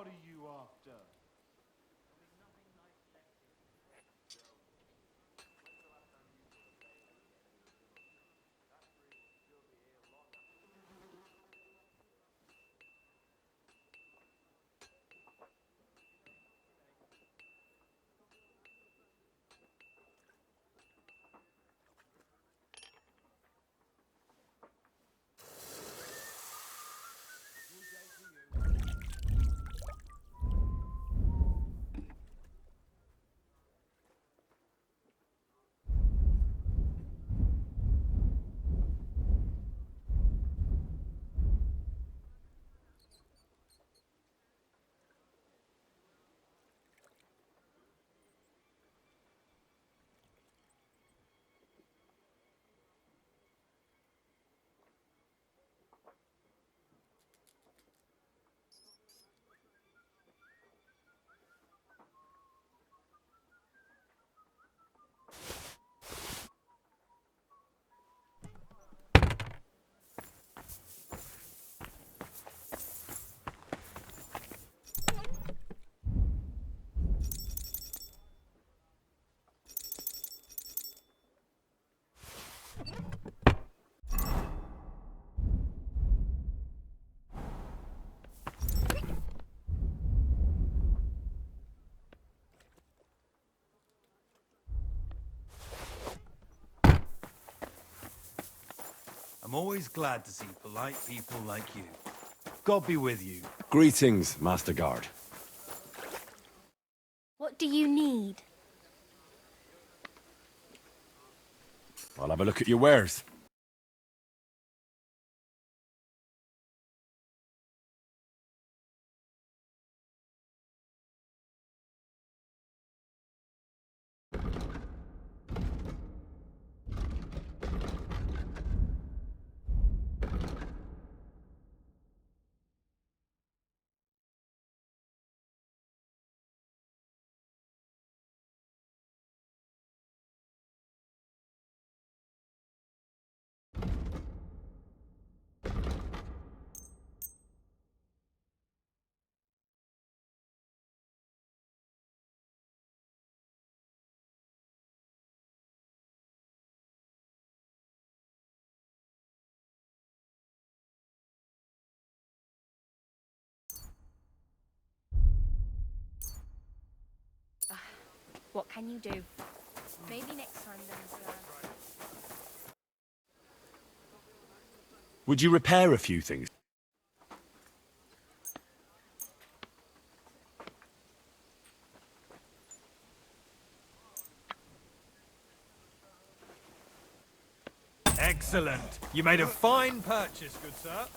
What are you after? I'm always glad to see polite people like you. God be with you. Greetings, Master Guard. What do you need? I'll have a look at your wares. What can you do? Maybe next time then, sir. Would you repair a few things? Excellent. You made a fine purchase, good sir.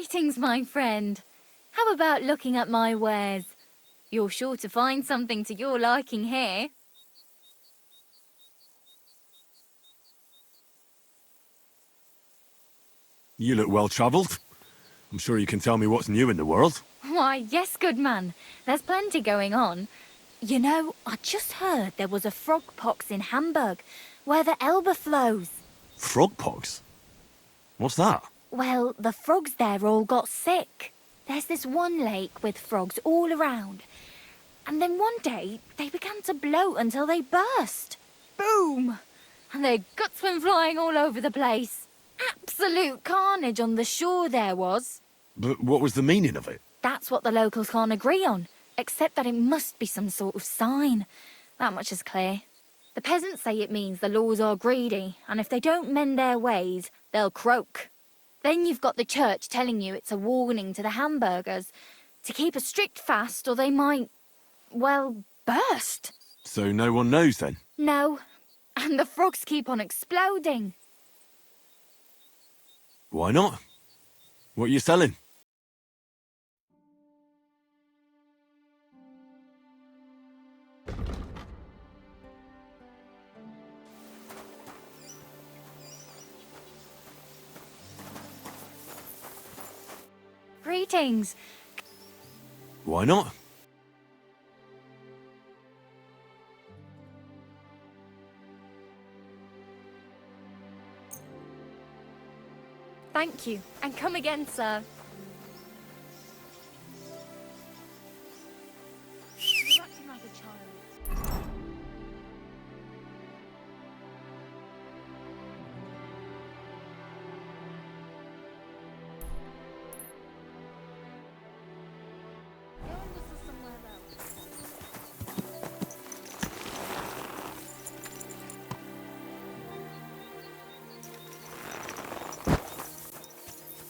Greetings, my friend. How about looking at my wares? You're sure to find something to your liking here. You look well-travelled. I'm sure you can tell me what's new in the world. Why, yes, good man. There's plenty going on. You know, I just heard there was a frog pox in Hamburg, where the Elbe flows. Frogpox? What's that? Well, the frogs there all got sick. There's this one lake with frogs all around. And then one day, they began to bloat until they burst. Boom! And their guts went flying all over the place. Absolute carnage on the shore there was. But what was the meaning of it? That's what the locals can't agree on, except that it must be some sort of sign. That much is clear. The peasants say it means the laws are greedy, and if they don't mend their ways, they'll croak. Then you've got the church telling you it's a warning to the hamburgers to keep a strict fast or they might, well, burst. So no one knows then? No, and the frogs keep on exploding. Why not? What are you selling? Greetings. Why not? Thank you, and come again, sir. You're acting like a child. Go and whistle somewhere else.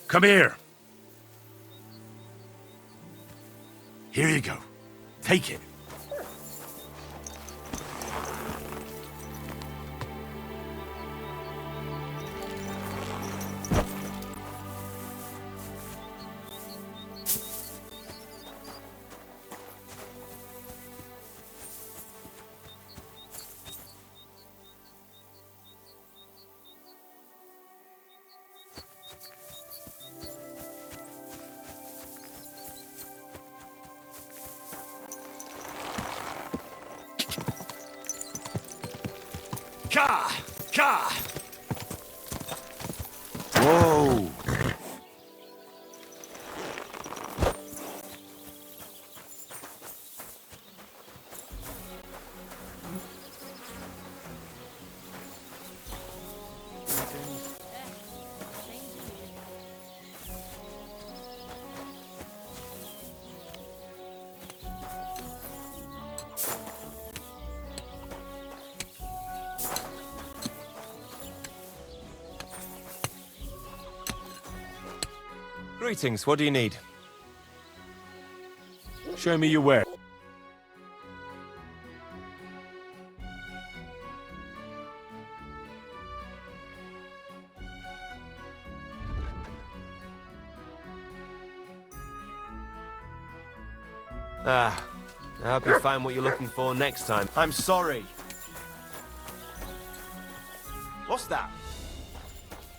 Come here. Here you go. Take it. Ka! Ka! Whoa! Greetings, what do you need? Show me your ware. I hope you find what you're looking for next time. I'm sorry. What's that?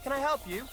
Can I help you?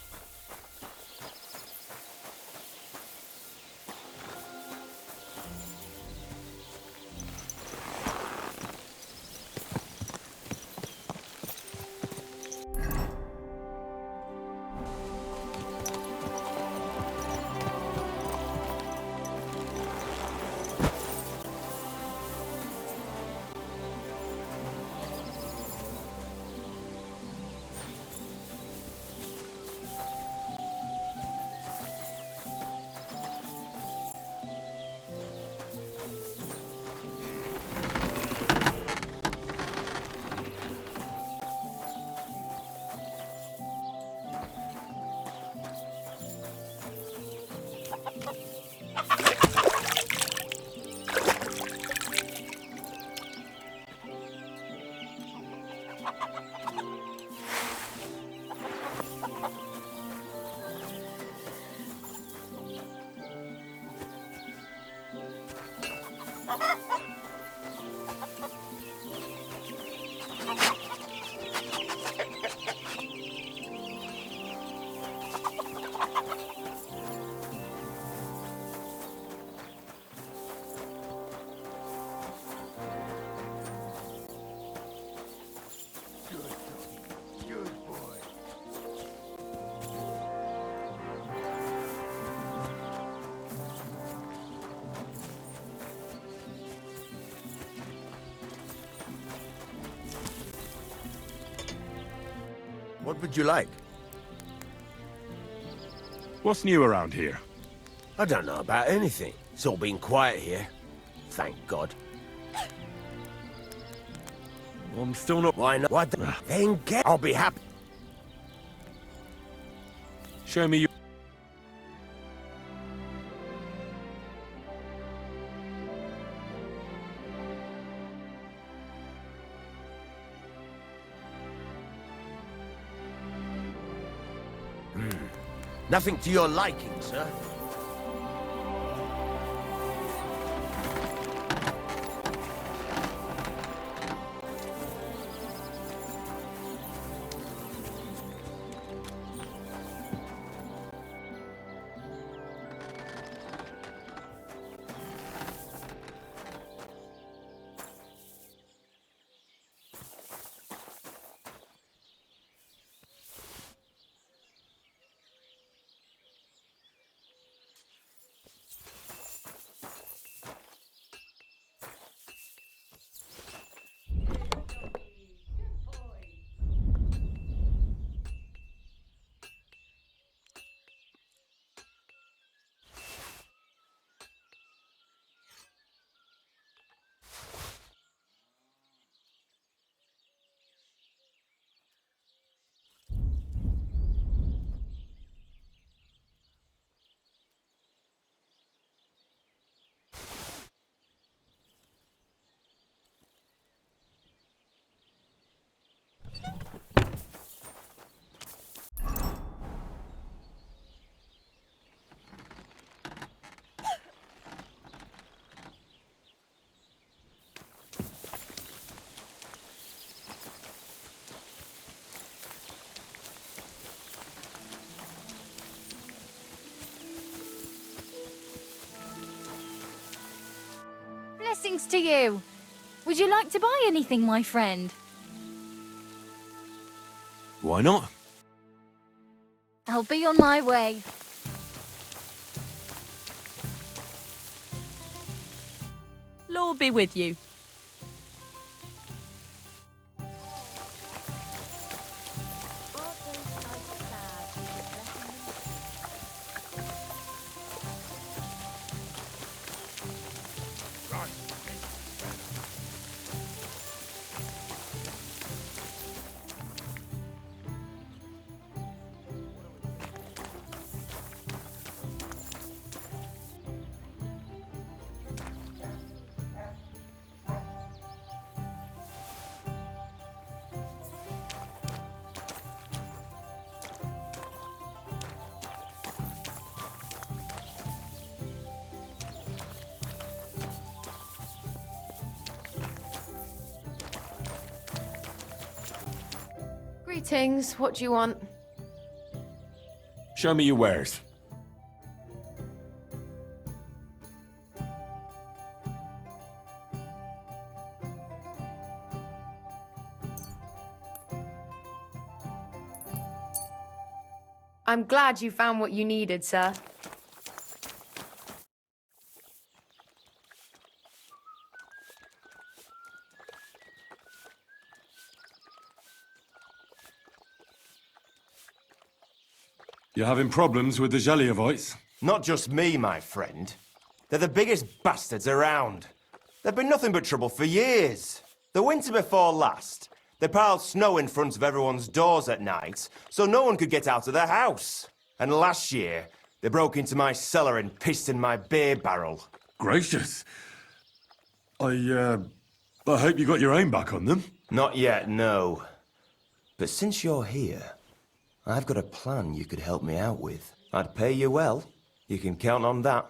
What would you like? What's new around here? I don't know about anything. It's all been quiet here. Thank God. I'm still not... Why not? What the... Then get... I'll be happy. Show me your... Nothing to your liking, sir. Blessings to you. Would you like to buy anything, my friend? Why not? I'll be on my way. Lord be with you. Greetings, what do you want? Show me your wares. I'm glad you found what you needed, sir. You having problems with the Zheliovoites? Not just me, my friend. They're the biggest bastards around. They've been nothing but trouble for years. The winter before last, they piled snow in front of everyone's doors at night, so no one could get out of their house. And last year, they broke into my cellar and pissed in my beer barrel. Gracious. I hope you got your aim back on them. Not yet, no. But since you're here, I've got a plan you could help me out with. I'd pay you well. You can count on that.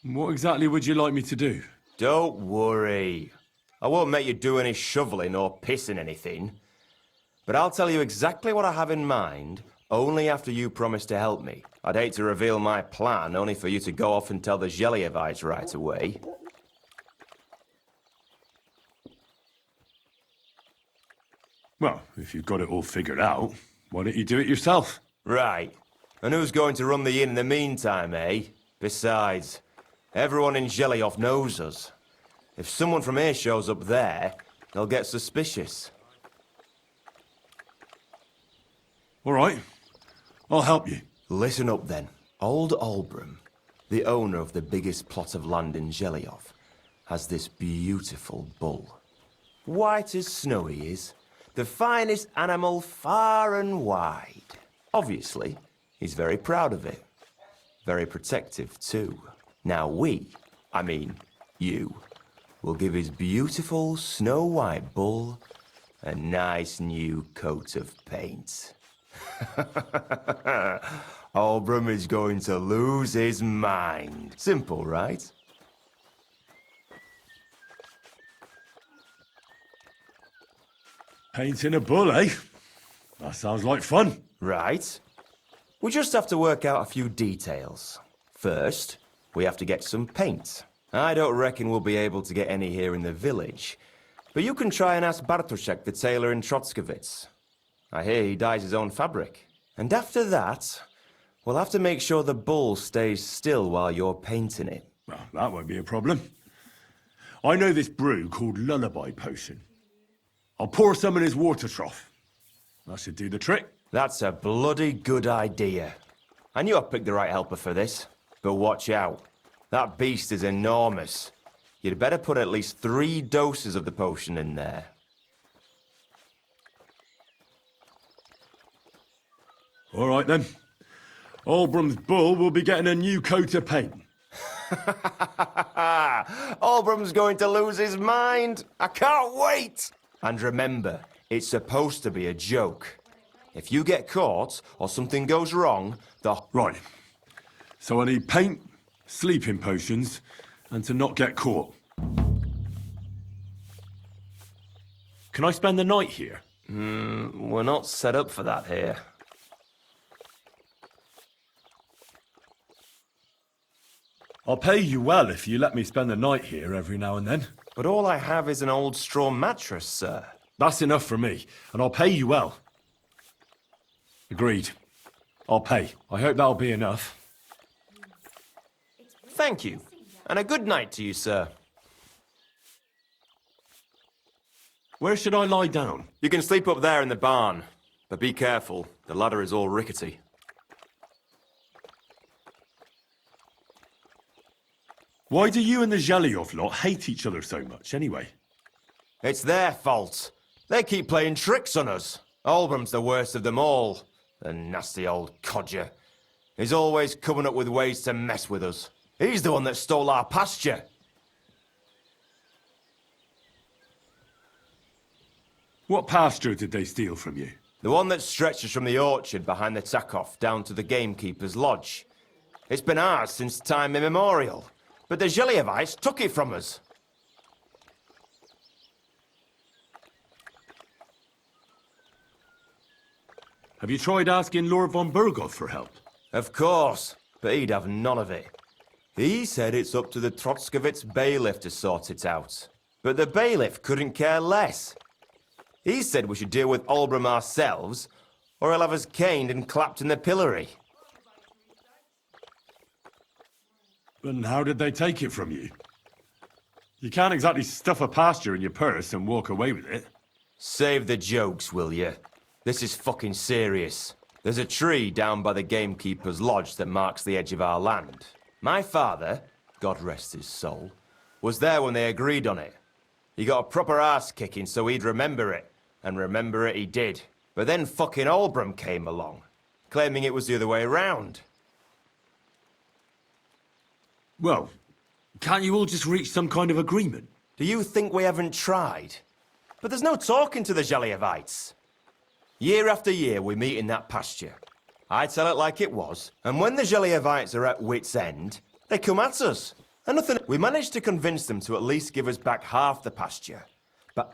What exactly would you like me to do? Don't worry. I won't make you do any shoveling or pissing anything. But I'll tell you exactly what I have in mind, only after you promise to help me. I'd hate to reveal my plan, only for you to go off and tell the Gelievites right away. Well, if you've got it all figured out, why don't you do it yourself? Right. And who's going to run the inn in the meantime, eh? Besides, everyone in Gelioff knows us. If someone from here shows up there, they'll get suspicious. All right. I'll help you. Listen up then. Old Olbram, the owner of the biggest plot of land in Gelioff, has this beautiful bull. White as snow he is. The finest animal far and wide. Obviously, he's very proud of it. Very protective, too. Now you, will give his beautiful snow-white bull a nice new coat of paint. Olbram is going to lose his mind. Simple, right? Painting a bull, eh? That sounds like fun. Right. We just have to work out a few details. First, we have to get some paint. I don't reckon we'll be able to get any here in the village, but you can try and ask Bartoszek, the tailor in Trotskovitz. I hear he dyes his own fabric. And after that, we'll have to make sure the bull stays still while you're painting it. Well, that won't be a problem. I know this brew called Lullaby Potion. I'll pour some in his water trough. That should do the trick. That's a bloody good idea. I knew I picked the right helper for this. But watch out. That beast is enormous. You'd better put at least 3 doses of the potion in there. All right, then. Olbram's bull will be getting a new coat of paint. Olbram's going to lose his mind. I can't wait. And remember, it's supposed to be a joke. If you get caught or something goes wrong, Right. So I need paint, sleeping potions, and to not get caught. Can I spend the night here? We're not set up for that here. I'll pay you well if you let me spend the night here every now and then. But all I have is an old straw mattress, sir. That's enough for me, and I'll pay you well. Agreed. I'll pay. I hope that'll be enough. Thank you. And a good night to you, sir. Where should I lie down? You can sleep up there in the barn. But be careful. The ladder is all rickety. Why do you and the Zhelyov lot hate each other so much, anyway? It's their fault. They keep playing tricks on us. Olbram's the worst of them all. The nasty old codger. He's always coming up with ways to mess with us. He's the one that stole our pasture. What pasture did they steal from you? The one that stretches from the orchard behind the Takov down to the gamekeeper's lodge. It's been ours since time immemorial. But the Gelievites took it from us. Have you tried asking Lord von Burgov for help? Of course, but he'd have none of it. He said it's up to the Trotskovitz bailiff to sort it out. But the bailiff couldn't care less. He said we should deal with Olbram ourselves, or he'll have us caned and clapped in the pillory. And how did they take it from you? You can't exactly stuff a pasture in your purse and walk away with it. Save the jokes, will you? This is fucking serious. There's a tree down by the gamekeeper's lodge that marks the edge of our land. My father, God rest his soul, was there when they agreed on it. He got a proper arse kicking so he'd remember it, and remember it he did. But then fucking Olbram came along, claiming it was the other way around. Well, can't you all just reach some kind of agreement? Do you think we haven't tried? But there's no talking to the Gelievites. Year after year we meet in that pasture. I tell it like it was, and when the Gelievites are at wit's end, they come at us. And nothing. We managed to convince them to at least give us back half the pasture. But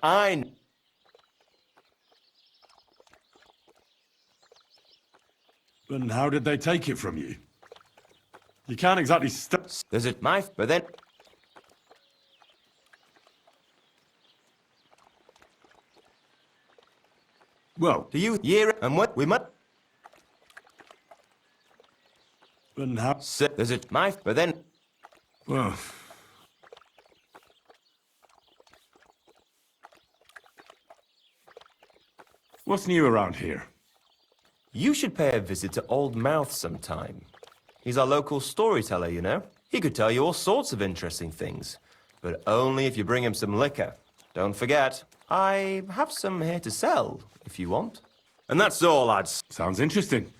And how did they take it from you? You can't exactly There's a knife, but then... Well, Do you hear it? And what we must... and how... There's a knife, but then... Well... What's new around here? You should pay a visit to Old Mouth sometime. He's our local storyteller, you know. He could tell you all sorts of interesting things. But only if you bring him some liquor. Don't forget, I have some here to sell, if you want. And that's all, lads. Sounds interesting.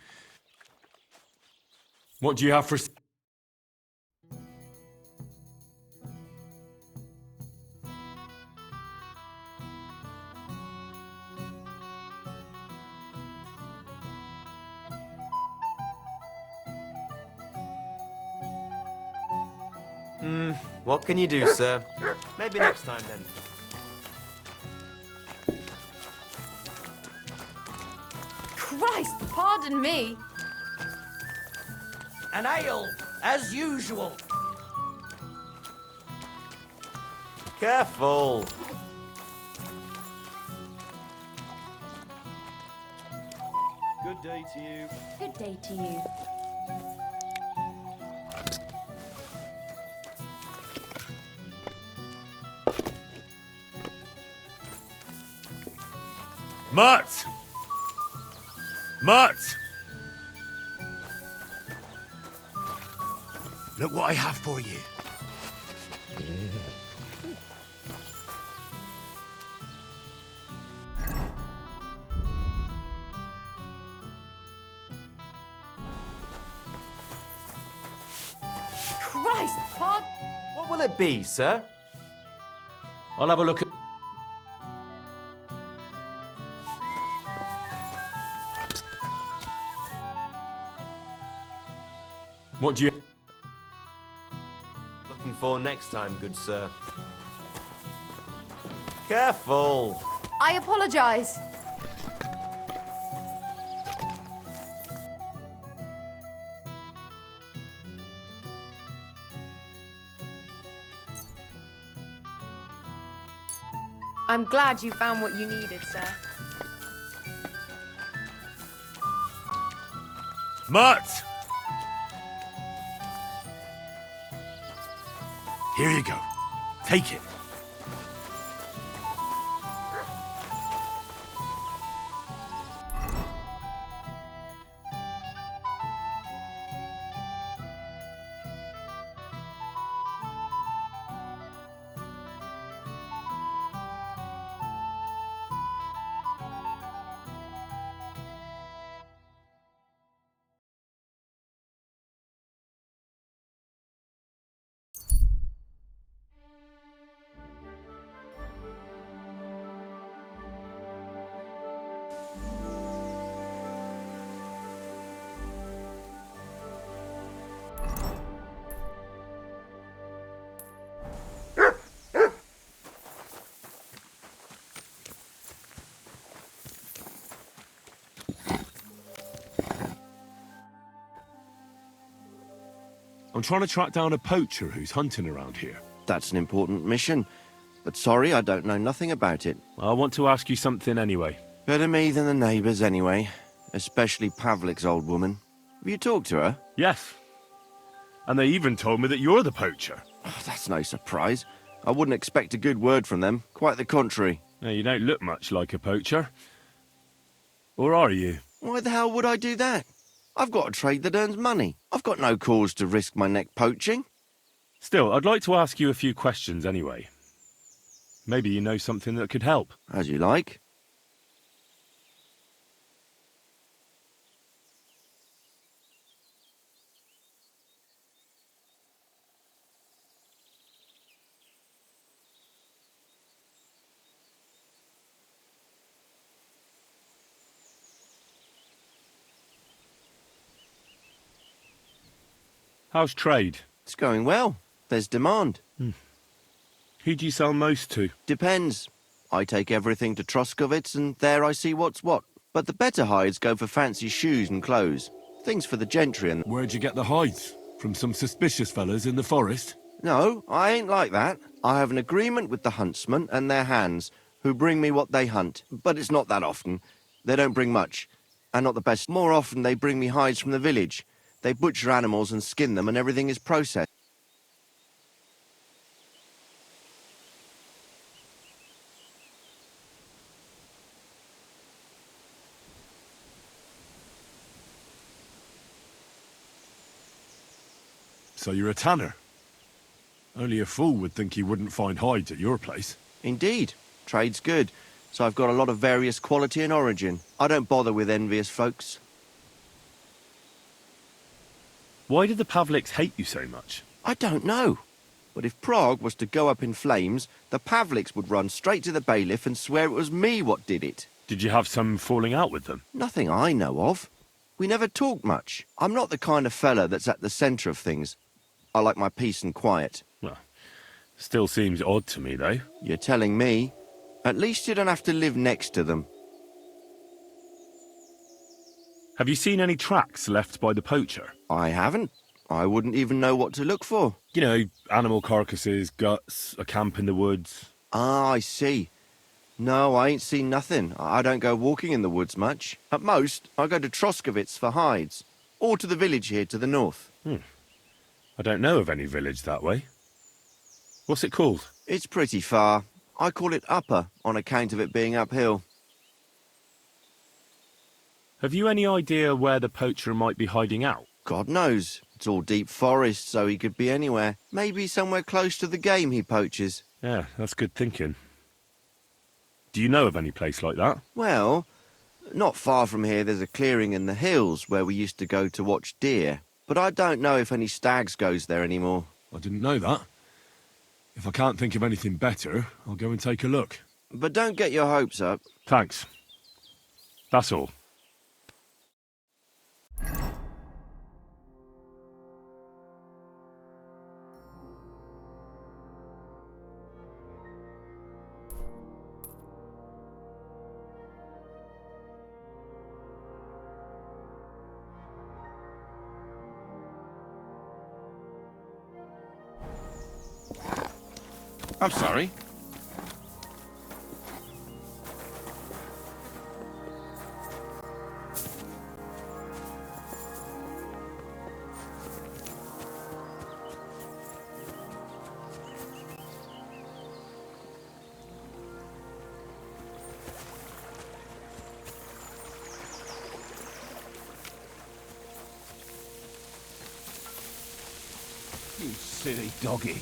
What do you have for... What can you do, sir? Maybe next time, then. Christ, pardon me. An ale, as usual. Careful. Good day to you. Good day to you. Mutt! Mutt! Look what I have for you. Christ, pardon. What will it be, sir? I'll have a look at... What do you... Looking for next time, good sir. Careful. I apologize. I'm glad you found what you needed, sir. Mutt! Here you go. Take it. I'm trying to track down a poacher who's hunting around here. That's an important mission. But sorry, I don't know nothing about it. I want to ask you something anyway. Better me than the neighbours anyway. Especially Pavlik's old woman. Have you talked to her? Yes. And they even told me that you're the poacher. Oh, that's no surprise. I wouldn't expect a good word from them. Quite the contrary. Now, you don't look much like a poacher. Or are you? Why the hell would I do that? I've got a trade that earns money. I've got no cause to risk my neck poaching. Still, I'd like to ask you a few questions anyway. Maybe you know something that could help. As you like. How's trade? It's going well. There's demand. Who do you sell most to? Depends. I take everything to Troskovitz and there I see what's what. But the better hides go for fancy shoes and clothes. Things for the gentry and... Where'd you get the hides? From some suspicious fellas in the forest? No, I ain't like that. I have an agreement with the huntsmen and their hands, who bring me what they hunt. But it's not that often. They don't bring much. And not the best. More often they bring me hides from the village. They butcher animals and skin them and everything is processed. So you're a tanner? Only a fool would think you wouldn't find hides at your place. Indeed. Trade's good. So I've got a lot of various quality and origin. I don't bother with envious folks. Why did the Pavliks hate you so much? I don't know. But if Prague was to go up in flames, the Pavliks would run straight to the bailiff and swear it was me what did it. Did you have some falling out with them? Nothing I know of. We never talk much. I'm not the kind of fella that's at the centre of things. I like my peace and quiet. Well, still seems odd to me, though. You're telling me? At least you don't have to live next to them. Have you seen any tracks left by the poacher? I haven't. I wouldn't even know what to look for. You know, animal carcasses, guts, a camp in the woods. Ah, I see. No, I ain't seen nothing. I don't go walking in the woods much. At most, I go to Troskovitz for hides. Or to the village here to the north. I don't know of any village that way. What's it called? It's pretty far. I call it Upper, on account of it being uphill. Have you any idea where the poacher might be hiding out? God knows. It's all deep forest, so he could be anywhere. Maybe somewhere close to the game he poaches. Yeah, that's good thinking. Do you know of any place like that? Well, not far from here there's a clearing in the hills where we used to go to watch deer. But I don't know if any stags goes there anymore. I didn't know that. If I can't think of anything better, I'll go and take a look. But don't get your hopes up. Thanks. That's all. I'm sorry. You silly doggy.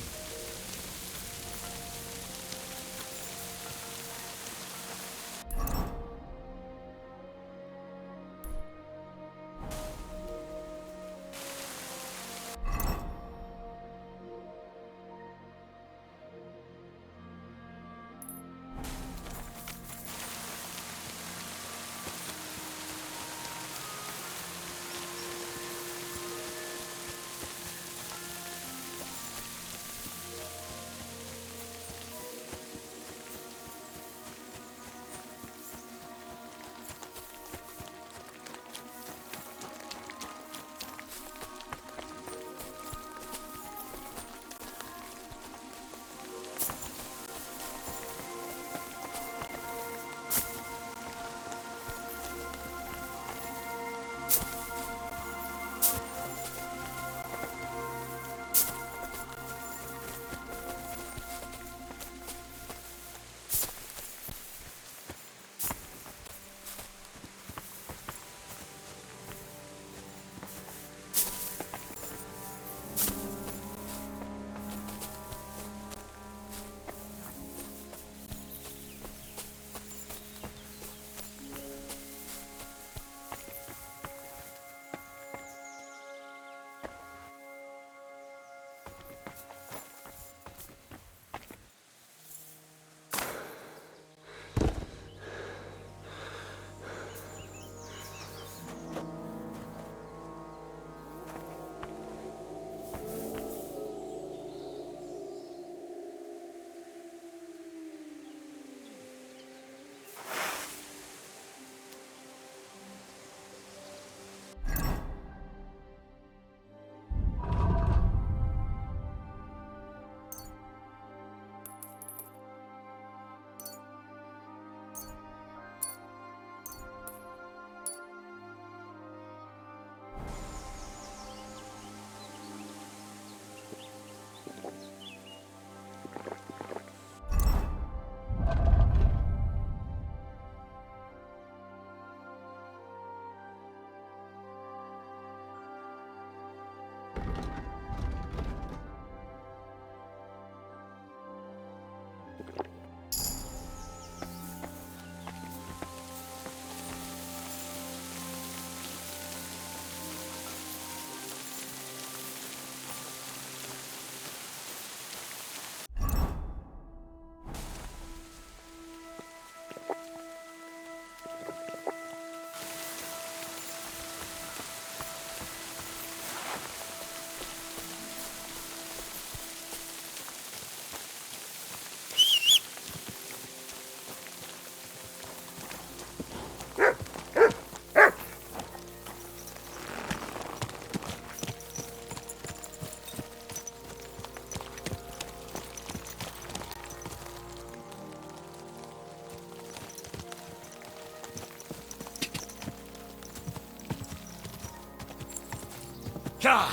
Whoa.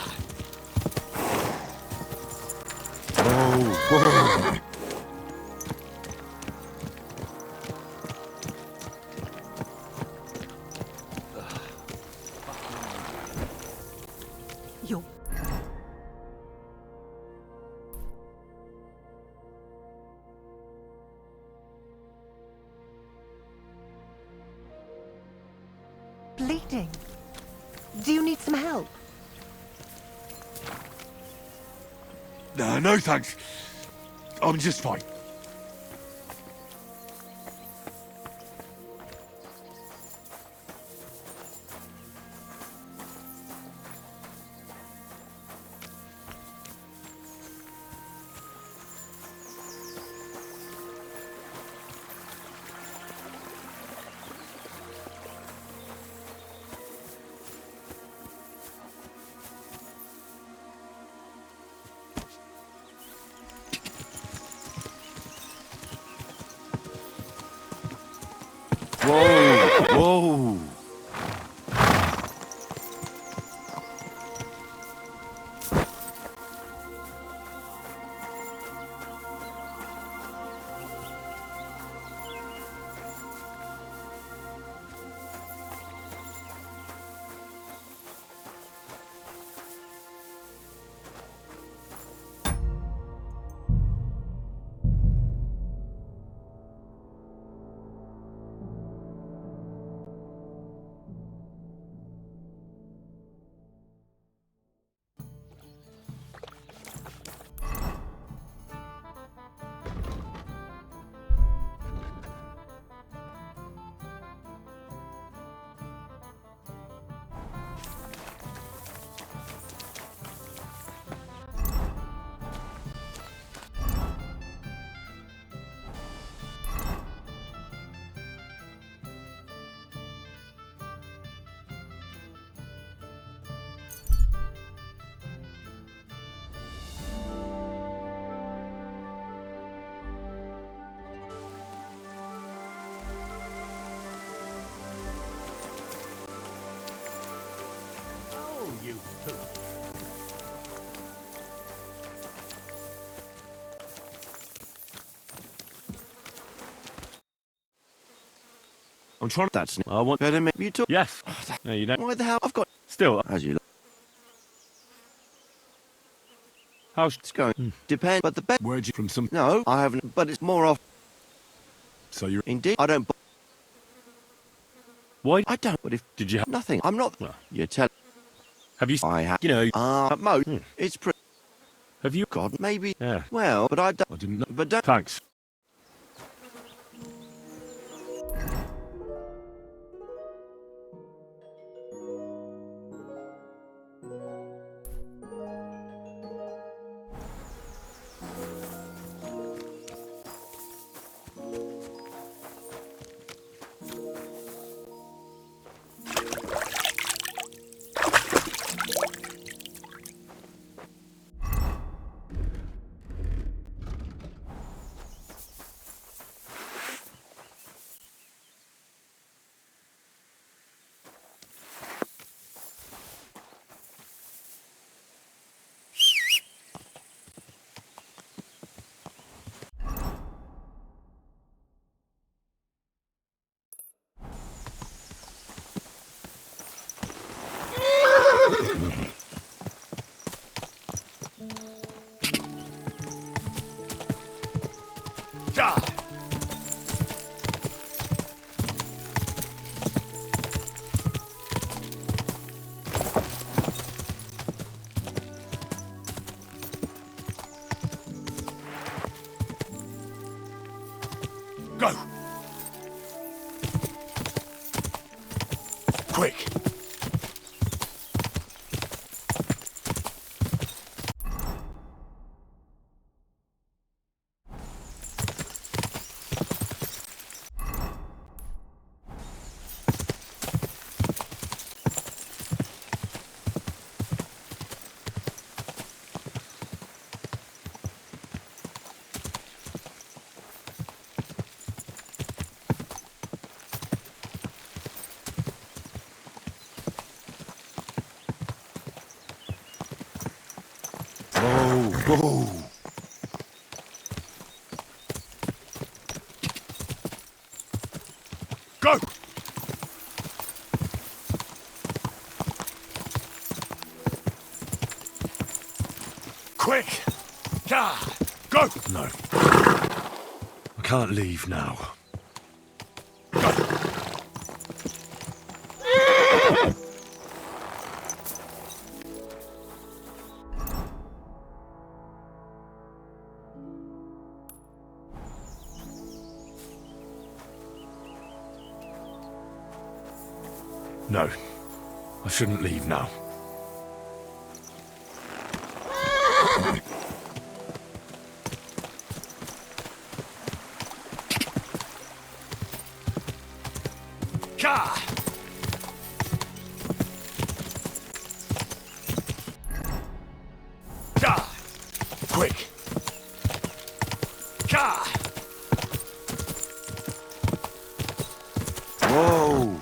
You're... Bleeding. Do you need some help? No, thanks. I'm just fine. Whoa. Oh, you poop. I'm trying. That's... I want. Better make you talk. Yes. No, you don't. Why the hell? I've got... Still. As you... How's It's going. Depend, but the best... Where'd you from? Some. No, I haven't, but it's more off. So you're. Indeed, I don't... Why? I don't, but if... Did you have? Nothing, I'm not... Well. You tell... Have you? I have... You know. At most, it's pretty... Have you? God, maybe... Yeah. Well, but I don't... I didn't know. But don't... Thanks. Oh! Go! Quick! Ah, go! No. I can't leave now. Go! No. I shouldn't leave now. Ka! Ka! Quick! Ka! Whoa!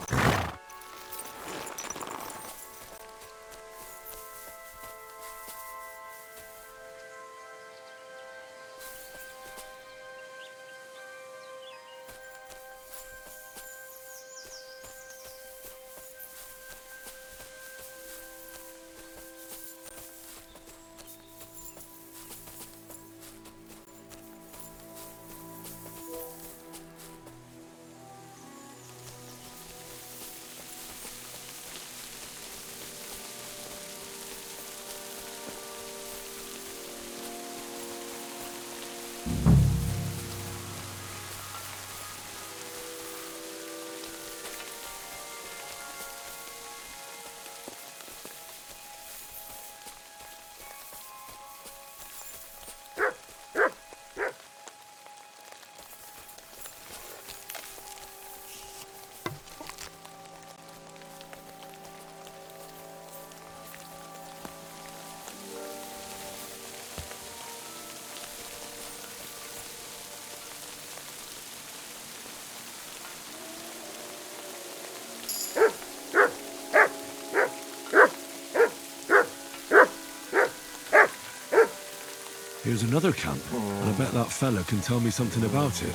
Here's another camp, and I bet that fella can tell me something about it.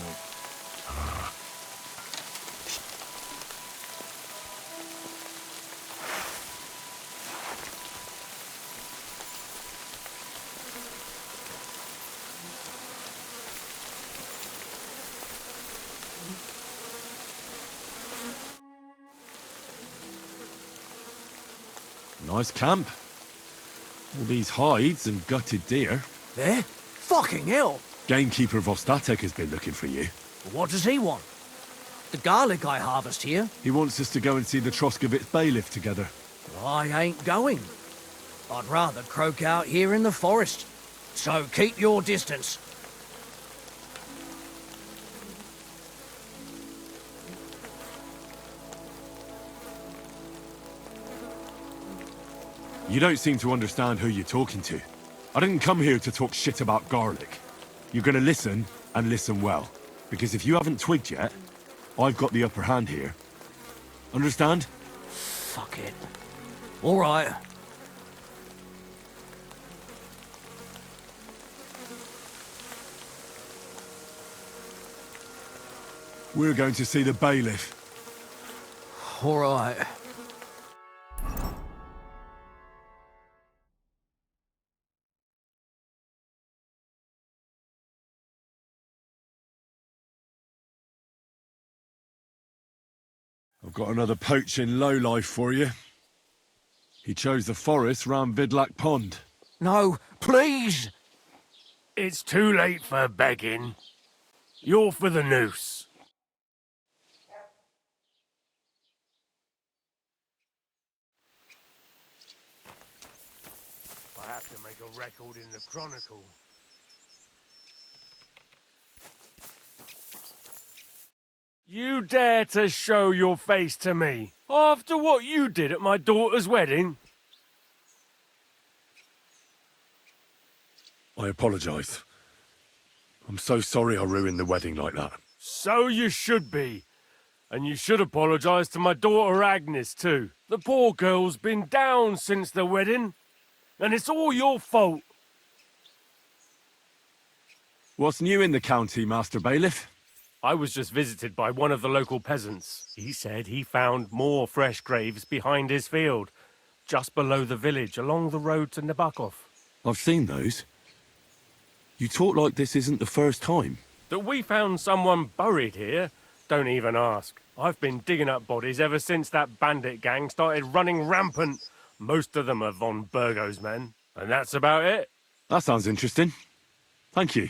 Nice camp. All these hides and gutted deer. There? Fucking hell! Gamekeeper Vostatek has been looking for you. What does he want? The garlic I harvest here? He wants us to go and see the Troskovitz bailiff together. I ain't going. I'd rather croak out here in the forest. So keep your distance. You don't seem to understand who you're talking to. I didn't come here to talk shit about garlic. You're gonna listen, and listen well. Because if you haven't twigged yet, I've got the upper hand here. Understand? Fuck it. All right. We're going to see the bailiff. All right. I've got another poaching lowlife for you. He chose the forest round Vidlak Pond. No, please! It's too late for begging. You're for the noose. I have to make a record in the Chronicle. You dare to show your face to me after what you did at my daughter's wedding? I apologise. I'm so sorry I ruined the wedding like that. So you should be. And you should apologise to my daughter Agnes too. The poor girl's been down since the wedding. And it's all your fault. What's new in the county, Master Bailiff? I was just visited by one of the local peasants. He said he found more fresh graves behind his field, just below the village, along the road to Nabokov. I've seen those. You talk like this isn't the first time. That we found someone buried here? Don't even ask. I've been digging up bodies ever since that bandit gang started running rampant. Most of them are von Burgo's men, and that's about it. That sounds interesting. Thank you.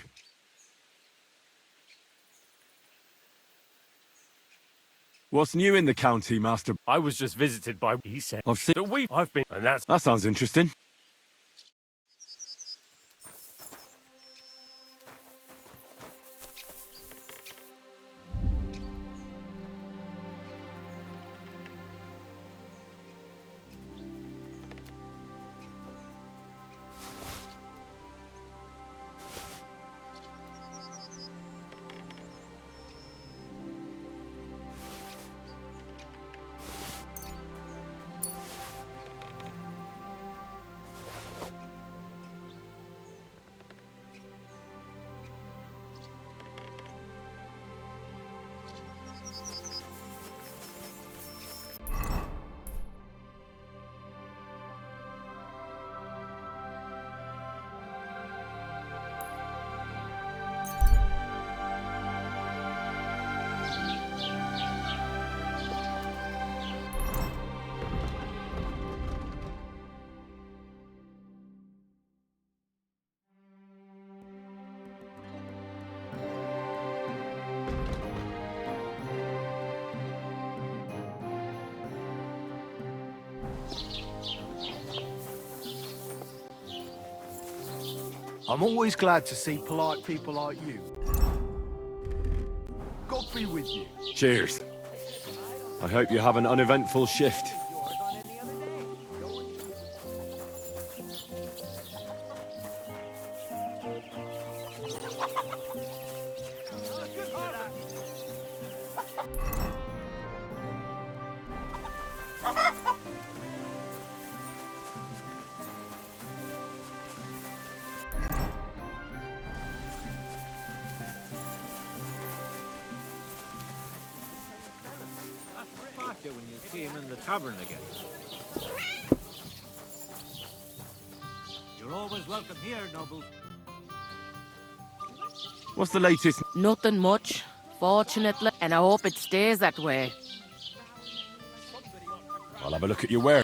What's new in the county, Master? I was just visited by... He said... I've seen... I've been... And that's... That sounds interesting. I'm always glad to see polite people like you. God be with you. Cheers. I hope you have an uneventful shift. When you see him in the tavern again. You're always welcome here, noble. What's the latest? Nothing much, fortunately, and I hope it stays that way. I'll have a look at your ware.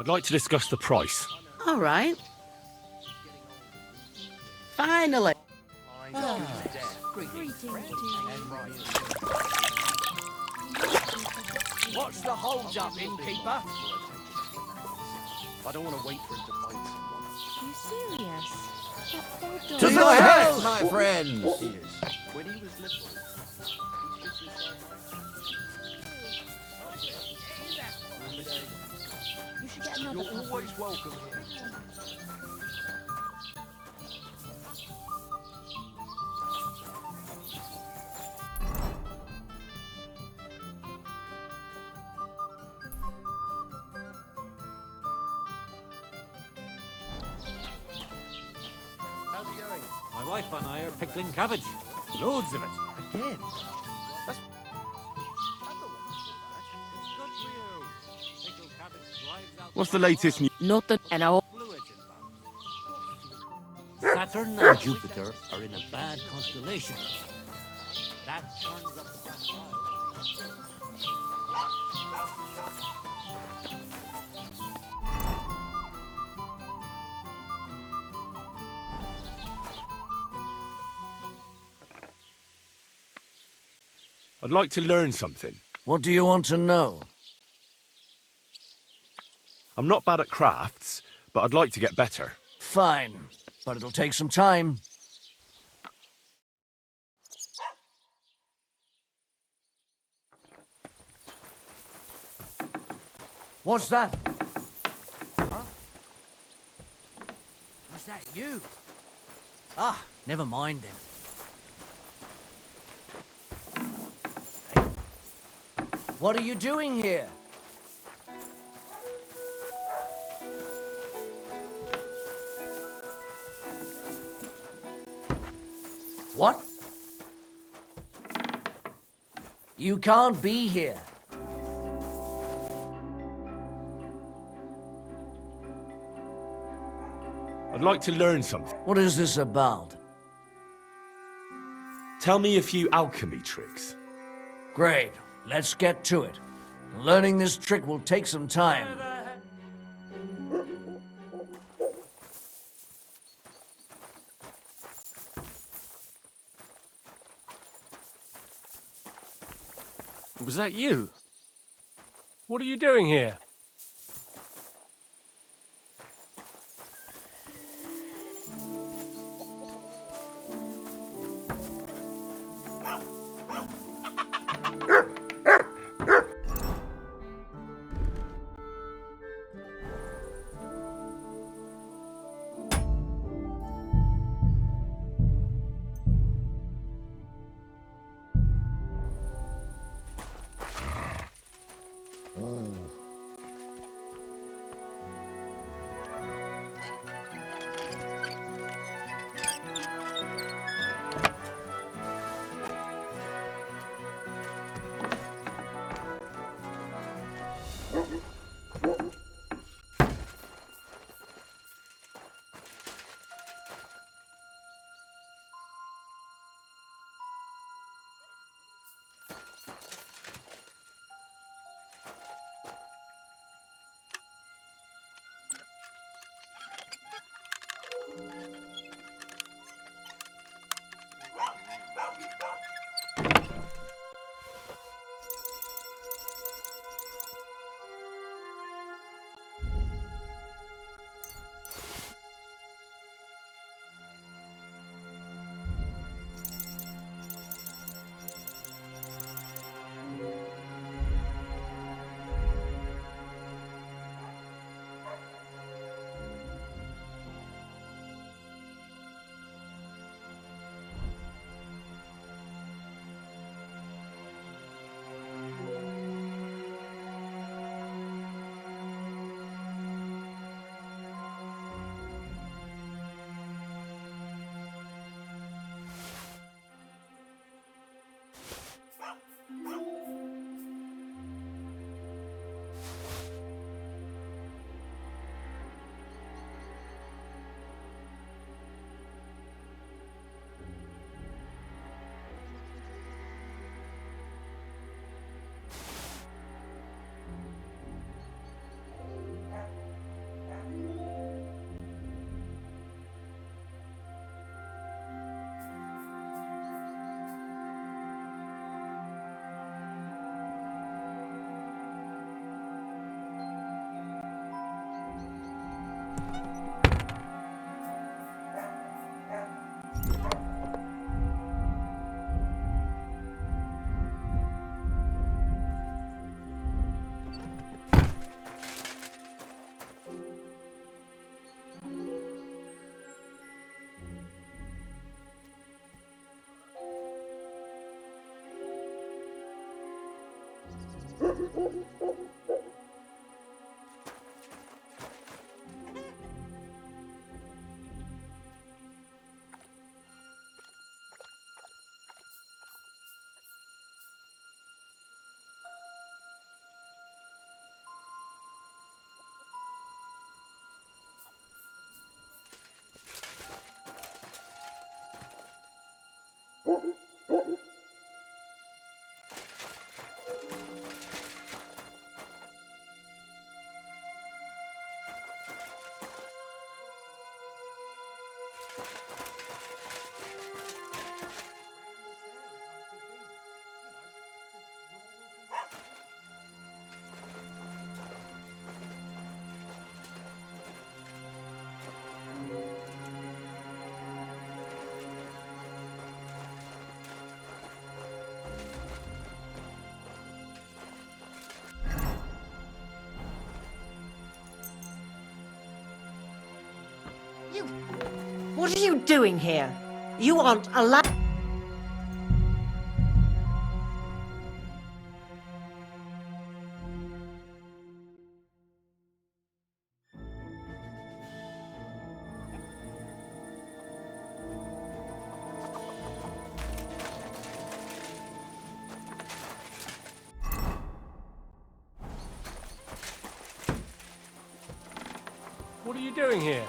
I'd like to discuss the price. All right. Finally. What's the hold-up, innkeeper? I don't want to wait for him to find someone. You serious? That poor dog. To your health, my friends! When he was little, You should get another you're puppy. always welcome here. How's it going? My wife and I are pickling cabbage. Loads of it. Again? What's the latest news? Nothing, and I hope... Saturn and Jupiter are in a bad constellation. That turns up the I'd like to learn something. What do you want to know? I'm not bad at crafts, but I'd like to get better. Fine, but it'll take some time. What's that? Huh? Was that you? Ah, never mind then. What are you doing here? What? You can't be here. I'd like to learn something. What is this about? Tell me a few alchemy tricks. Great. Let's get to it. Learning this trick will take some time. Was that you? What are you doing here? What are you doing here? You aren't allowed. What are you doing here?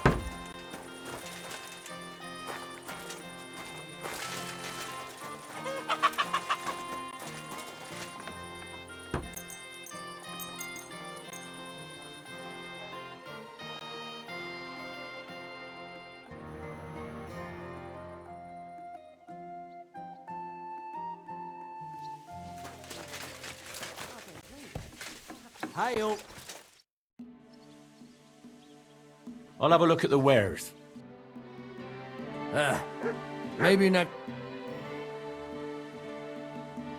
Hail. I'll have a look at the wares. Maybe not.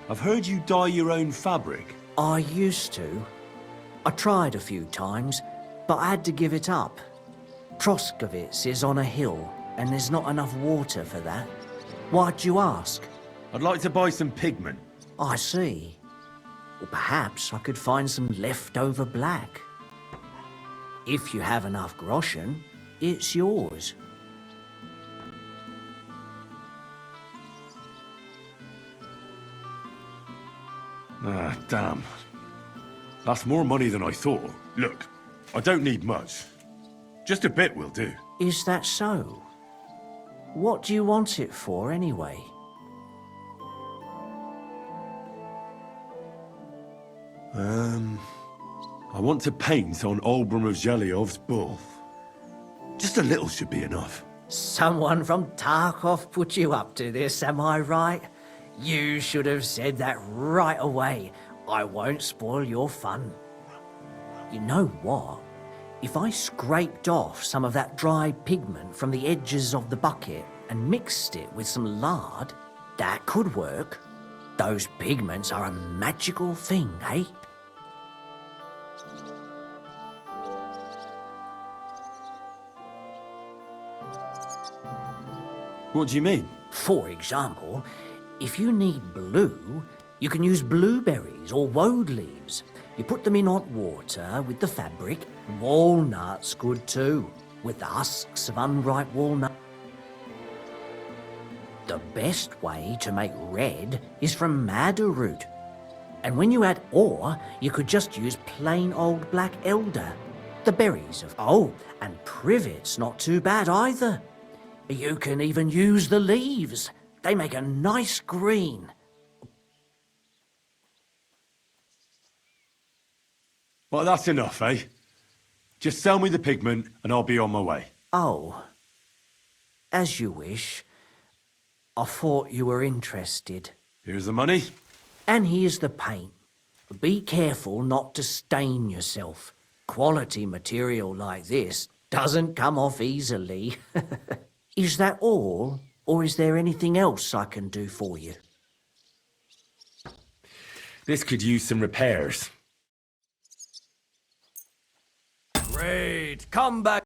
I've heard you dye your own fabric. I used to. I tried a few times, but I had to give it up. Troskovitz is on a hill, and there's not enough water for that. Why'd you ask? I'd like to buy some pigment. I see. Well, perhaps I could find some leftover black. If you have enough groschen, it's yours. Ah, damn. That's more money than I thought. Look, I don't need much. Just a bit will do. Is that so? What do you want it for, anyway? I want to paint on Olbram of Zhelyov's bull. Just a little should be enough. Someone from Tarkov put you up to this, am I right? You should have said that right away. I won't spoil your fun. You know what? If I scraped off some of that dry pigment from the edges of the bucket and mixed it with some lard, that could work. Those pigments are a magical thing, eh? What do you mean? For example, if you need blue, you can use blueberries or woad leaves. You put them in hot water with the fabric. Walnuts good too, with the husks of unripe walnut. The best way to make red is from madder root. And when you add ore, you could just use plain old black elder. The berries of... Oh, and privet's not too bad either. You can even use the leaves. They make a nice green. Well, that's enough, eh? Just sell me the pigment and I'll be on my way. Oh, as you wish. I thought you were interested. Here's the money. And here's the paint. Be careful not to stain yourself. Quality material like this doesn't come off easily. Is that all, or is there anything else I can do for you? This could use some repairs. Great, come back.